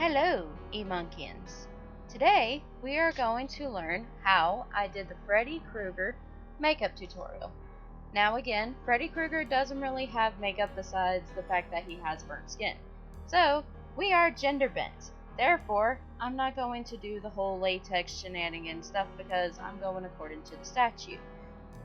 Hello, E-Monkians. Today, we are going to learn how I did the Freddy Krueger makeup tutorial. Now again, Freddy Krueger doesn't really have makeup besides the fact that he has burnt skin. So, we are gender bent. Therefore, I'm not going to do the whole latex shenanigan stuff because I'm going according to the statue.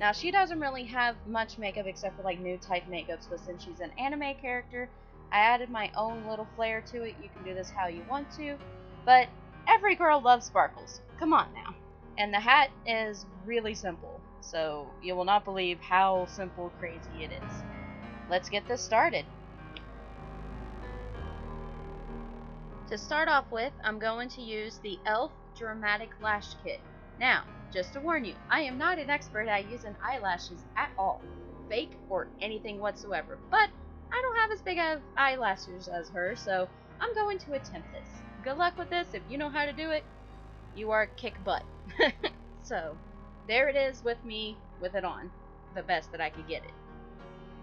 Now, she doesn't really have much makeup except for like nude type makeups, but since she's an anime character, I added my own little flair to it. You can do this how you want to, but every girl loves sparkles. Come on now. And the hat is really simple, so you will not believe how simple crazy it is. Let's get this started. To start off with, I'm going to use the e.l.f. Dramatic Lash Kit. Now, just to warn you, I am not an expert at using eyelashes at all, fake or anything whatsoever, but I don't have as big of eyelashes as her, so I'm going to attempt this. Good luck with this. If you know how to do it, you are kick butt. So, there it is with me with it on, the best that I could get it.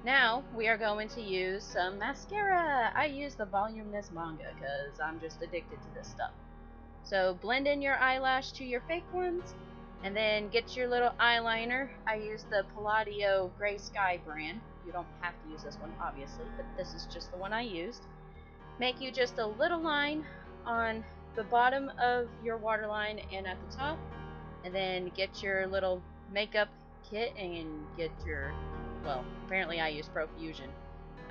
Now, we are going to use some mascara. I use the Voluminous Manga because I'm just addicted to this stuff. So, blend in your eyelash to your fake ones, and then get your little eyeliner. I use the Palladio Gray Sky brand. You don't have to use this one, obviously, but this is just the one I used. Make you just a little line on the bottom of your waterline and at the top, and then get your little makeup kit and get your, well, apparently I use Profusion.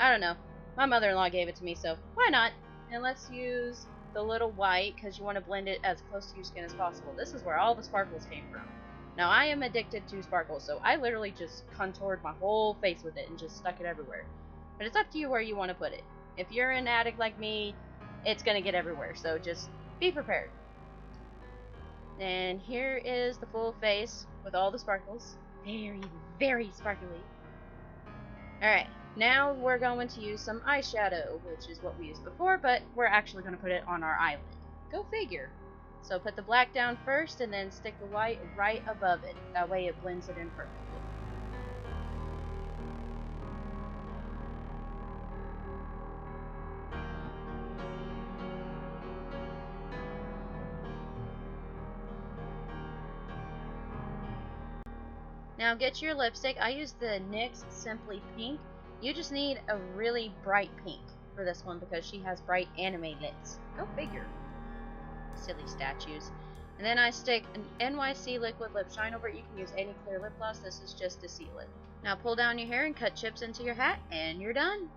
I don't know. My mother-in-law gave it to me, so why not? And let's use the little white because you want to blend it as close to your skin as possible. This is where all the sparkles came from. Now, I am addicted to sparkles, so I literally just contoured my whole face with it and just stuck it everywhere. But it's up to you where you want to put it. If you're an addict like me, it's going to get everywhere, so just be prepared. And here is the full face with all the sparkles. Very, very sparkly. Alright, now we're going to use some eyeshadow, which is what we used before, but we're actually going to put it on our eyelid. Go figure. So put the black down first and then stick the white right above it. That way it blends it in perfectly. Now get your lipstick. I use the NYX Simply Pink. You just need a really bright pink for this one because she has bright anime lips. Go figure. Silly statues. And then I stick an NYC liquid lip shine over it. You can use any clear lip gloss. This is just to seal it. Now pull down your hair and cut chips into your hat, and you're done.